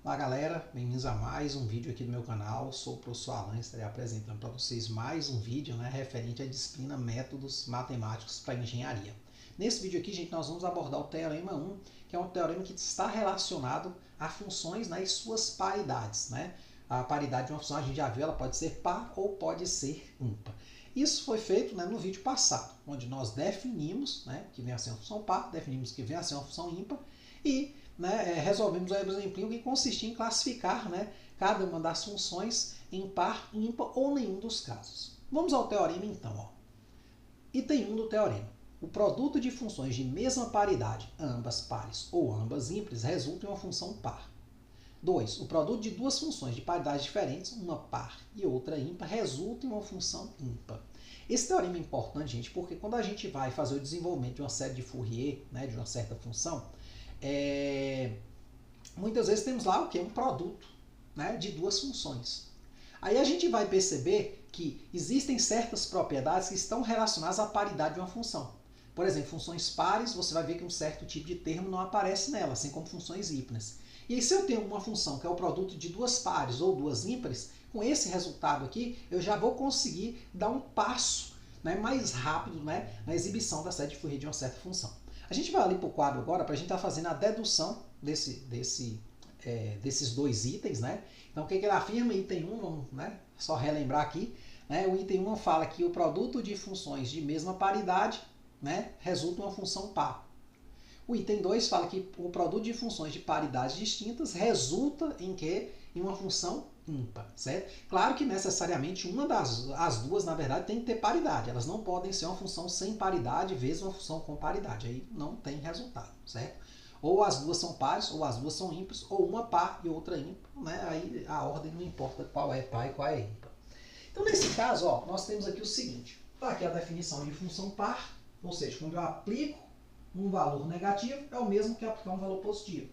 Olá galera, bem-vindos a mais um vídeo aqui do meu canal. Sou o professor Alan, estarei apresentando para vocês mais um vídeo referente à disciplina Métodos Matemáticos para Engenharia. Nesse vídeo aqui, gente, nós vamos abordar o Teorema 1, que é um teorema que está relacionado a funções e suas paridades. A paridade de uma função, a gente já viu, ela pode ser par ou pode ser ímpar. Isso foi feito no vídeo passado, onde nós definimos que vem a ser uma função par, definimos que vem a ser uma função ímpar e resolvemos o exemplo que consistia em classificar cada uma das funções em par, ímpar ou nenhum dos casos. Vamos ao teorema então. Item 1 do teorema. O produto de funções de mesma paridade, ambas pares ou ambas ímpares, resulta em uma função par. 2. O produto de duas funções de paridades diferentes, uma par e outra ímpar, resulta em uma função ímpar. Esse teorema é importante, gente, porque quando a gente vai fazer o desenvolvimento de uma série de Fourier, de uma certa função, muitas vezes temos lá o que? Um produto de duas funções. Aí a gente vai perceber que existem certas propriedades que estão relacionadas à paridade de uma função. Por exemplo, funções pares, você vai ver que um certo tipo de termo não aparece nela, assim como funções ímpares. E aí, se eu tenho uma função que é o produto de duas pares ou duas ímpares, com esse resultado aqui, eu já vou conseguir dar um passo mais rápido na exibição da série de Fourier de uma certa função. A gente vai ali para o quadro agora para a gente estar fazendo a dedução desses dois itens. Então, o que ele afirma? Item 1, vamos só relembrar aqui. O item 1 fala que o produto de funções de mesma paridade resulta em uma função par. O item 2 fala que o produto de funções de paridades distintas resulta em quê? Em uma função ímpar, certo? Claro que necessariamente as duas, na verdade, tem que ter paridade. Elas não podem ser uma função sem paridade vezes uma função com paridade. Aí não tem resultado, certo? Ou as duas são pares, ou as duas são ímpares, ou uma par e outra ímpar. Aí a ordem não importa qual é par e qual é ímpar. Então, nesse caso, nós temos aqui o seguinte. Está aqui a definição de função par, ou seja, quando eu aplico um valor negativo, é o mesmo que aplicar um valor positivo.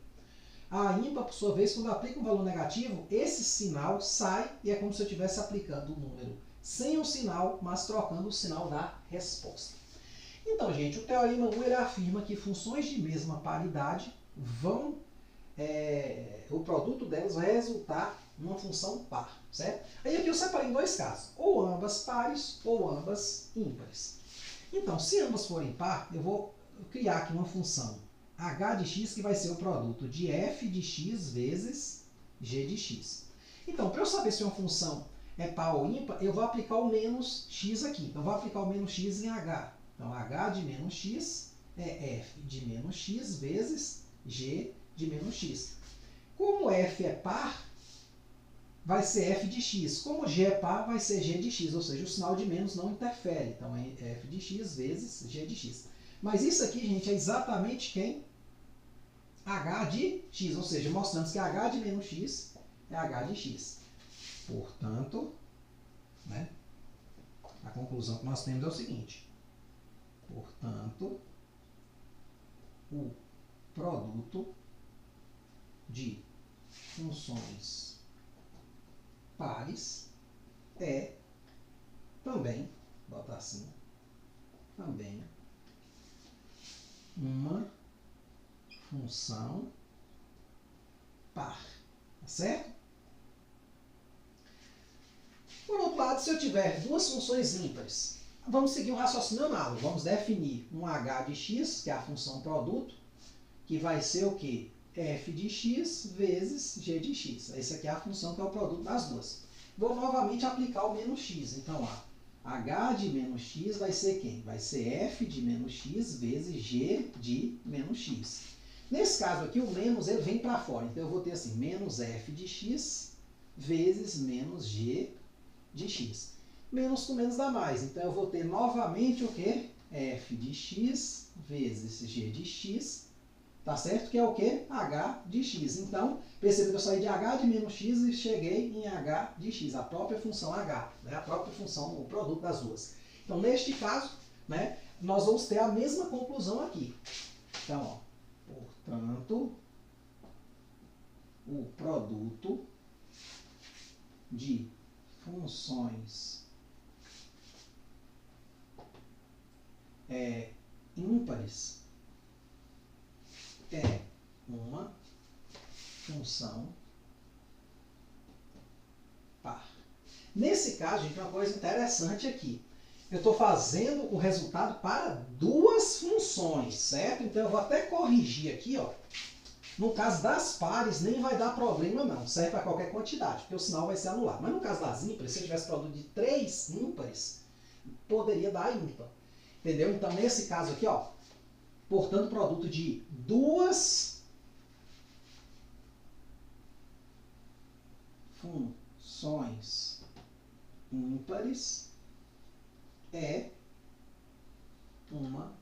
A ímpar, por sua vez, quando eu aplico um valor negativo, esse sinal sai e é como se eu estivesse aplicando o número sem o sinal, mas trocando o sinal da resposta. Então, gente, o teorema 1 ele afirma que funções de mesma paridade o produto delas vai resultar em uma função par, certo? Aí aqui eu separei em dois casos, ou ambas pares ou ambas ímpares. Então, se ambas forem par, eu vou criar aqui uma função h de x que vai ser o produto de f de x vezes g de x. Então, para eu saber se uma função é par ou ímpar, eu vou aplicar o menos x aqui. Então, eu vou aplicar o menos x em h. Então, h de menos x é f de menos x vezes g de menos x. Como f é par, vai ser f de x. Como g é par, vai ser g de x. Ou seja, o sinal de menos não interfere. Então, é f de x vezes g de x. Mas isso aqui, gente, é exatamente quem? H de x. Ou seja, mostrando que h de menos x é h de x. Portanto, a conclusão que nós temos é o seguinte. Portanto, o produto de funções pares é também, botar assim, também uma função par, tá certo? Por outro lado, se eu tiver duas funções ímpares, vamos seguir um raciocínio análogo. Vamos definir um h de x, que é a função produto, que vai ser o quê? F de x vezes g de x. Essa aqui é a função que é o produto das duas. Vou novamente aplicar o menos x. Então, h de menos x vai ser quem? Vai ser f de menos x vezes g de menos x. Nesse caso aqui, o menos ele vem para fora. Então, eu vou ter assim, menos f de x vezes menos g de x. Menos com menos dá mais. Então, eu vou ter novamente o quê? F de x vezes g de x. Tá certo? Que é o quê? H de x. Então, perceba que eu saí de h de menos x e cheguei em h de x, a própria função h, a própria função, o produto das duas. Então, neste caso, nós vamos ter a mesma conclusão aqui. Então, portanto, o produto de funções ímpares é uma função par. Nesse caso, gente, uma coisa interessante aqui. Eu estou fazendo o resultado para duas funções, certo? Então eu vou até corrigir aqui, ó. No caso das pares, nem vai dar problema não, serve para qualquer quantidade, porque o sinal vai ser anulado. Mas no caso das ímpares, se eu tivesse produto de 3 ímpares, poderia dar ímpar. Entendeu? Então nesse caso aqui, ó, portanto, produto de duas funções ímpares é uma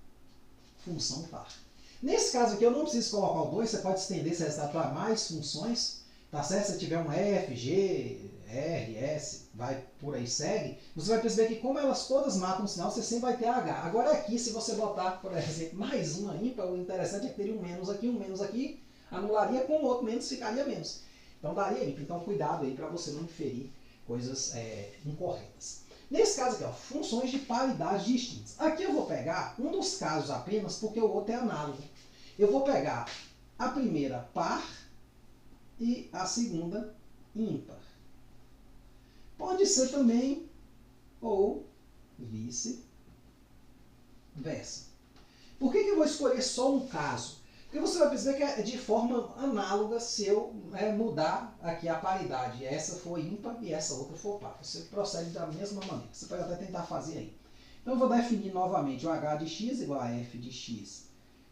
função par. Nesse caso aqui, eu não preciso colocar o 2, você pode estender esse resultado para mais funções, tá certo? Se tiver um F, G, R, S, vai por aí, segue, você vai perceber que como elas todas matam o sinal, você sempre vai ter H. Agora aqui, se você botar, por exemplo, mais uma ímpar, o interessante é que teria um menos aqui, anularia com o outro menos, ficaria menos. Então daria ímpar. Então cuidado aí para você não inferir coisas incorretas. Nesse caso aqui, ó, funções de paridade distintas. Aqui eu vou pegar um dos casos apenas, porque o outro é análogo. Eu vou pegar a primeira par e a segunda ímpar. Pode ser também ou vice-versa. Por que eu vou escolher só um caso? Porque você vai perceber que é de forma análoga se eu mudar aqui a paridade. Essa for ímpar e essa outra for par. Você procede da mesma maneira. Você pode até tentar fazer aí. Então eu vou definir novamente o h de x igual a f de x,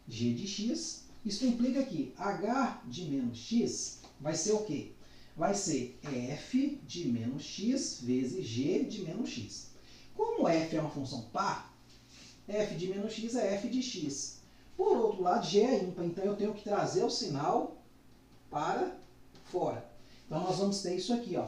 g de x. Isso implica que h de menos x vai ser o quê? Vai ser f de menos x vezes g de menos x. Como f é uma função par, f de menos x é f de x. Por outro lado, g é ímpar, então eu tenho que trazer o sinal para fora. Então nós vamos ter isso aqui, ó.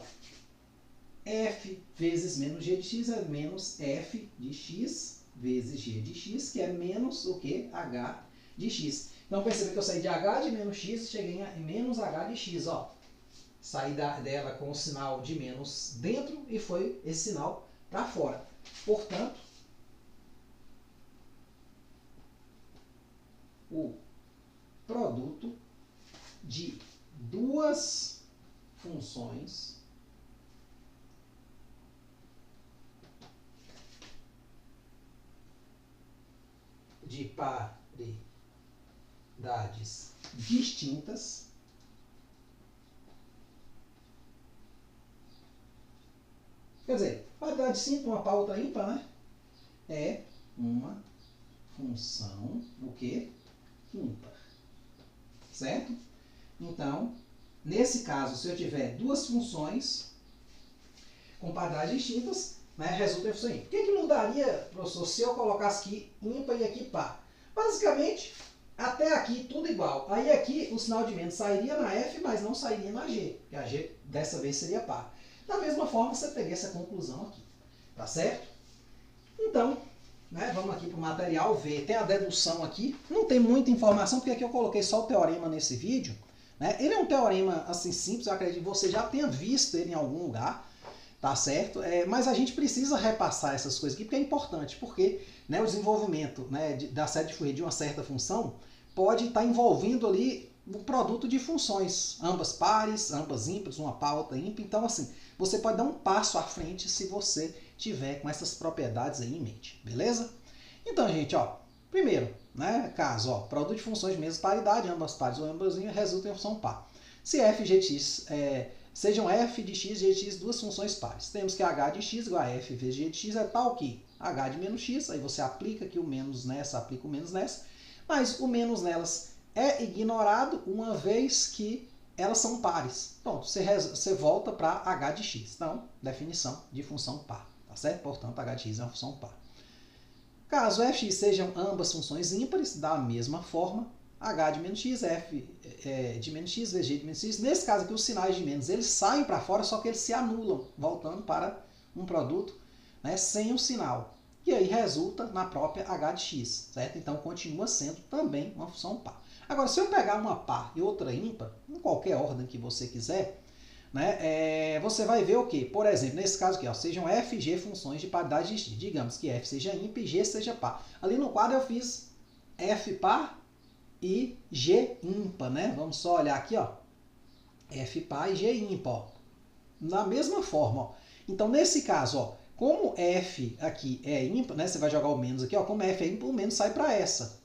F vezes menos g de x é menos f de x vezes g de x, que é menos o que? H de x. Então perceba que eu saí de h de menos x e cheguei em menos h de x, ó. Saí dela com o sinal de menos dentro e foi esse sinal para fora. Portanto, o produto de duas funções de paridades distintas quer dizer, paridade simples, uma par, outra ímpar, né? É uma função, o quê? Ímpar. Certo? Então, nesse caso, se eu tiver duas funções com paridades distintas, né, resulta em função ímpar. O que mudaria, professor, se eu colocasse aqui ímpar e aqui par? Basicamente, até aqui tudo igual. Aí aqui o sinal de menos sairia na F, mas não sairia na G, porque a G dessa vez seria par. Da mesma forma, você teria essa conclusão aqui. Tá certo? Então, vamos aqui para o material ver. Tem a dedução aqui. Não tem muita informação, porque aqui eu coloquei só o teorema nesse vídeo. Ele é um teorema assim simples, eu acredito que você já tenha visto ele em algum lugar. Tá certo? Mas a gente precisa repassar essas coisas aqui, porque é importante. Porque o desenvolvimento da série de Fourier de uma certa função pode estar envolvendo ali um produto de funções. Ambas pares, ambas ímpares, uma par, outra ímpar. Então, assim, você pode dar um passo à frente se você tiver com essas propriedades aí em mente, beleza? Então, gente, ó, primeiro, caso, ó, produto de funções de mesma paridade, ambas pares ou ambas ímpares, resulta em função par. Se f e g de x sejam f de x e g de x duas funções pares, temos que h de x igual a f vezes g de x é tal que h de menos x, aí você aplica aqui o menos nessa, aplica o menos nessa, mas o menos nelas é ignorado uma vez que elas são pares. Pronto, você volta para h de x. Então, definição de função par. Tá certo? Portanto, h de x é uma função par. Caso f e x sejam ambas funções ímpares, da mesma forma, h de menos x, f de menos x vezes g de menos x. Nesse caso aqui, os sinais de menos eles saem para fora, só que eles se anulam, voltando para um produto sem o sinal. E aí resulta na própria h de x, certo? Então, continua sendo também uma função par. Agora, se eu pegar uma par e outra ímpar, em qualquer ordem que você quiser, você vai ver o quê? Por exemplo, nesse caso aqui, ó, sejam f e g funções de paridade distinta. Digamos que f seja ímpar e g seja par. Ali no quadro eu fiz f par e g ímpar, Vamos só olhar aqui, ó. F par e g ímpar, ó. Da mesma forma, ó. Então, nesse caso, ó, como f aqui é ímpar, né, você vai jogar o menos aqui, ó, como f é ímpar, o menos sai para essa.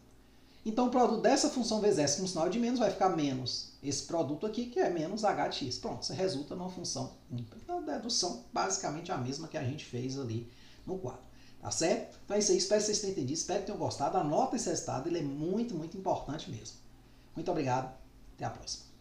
Então, o produto dessa função vezes s com sinal de menos vai ficar menos esse produto aqui, que é menos h de x. Pronto, isso resulta numa função ímpar. Então, a dedução basicamente a mesma que a gente fez ali no quadro. Tá certo? Então é isso aí, espero que vocês tenham entendido, espero que tenham gostado. Anota esse resultado, ele é muito, muito importante mesmo. Muito obrigado, até a próxima.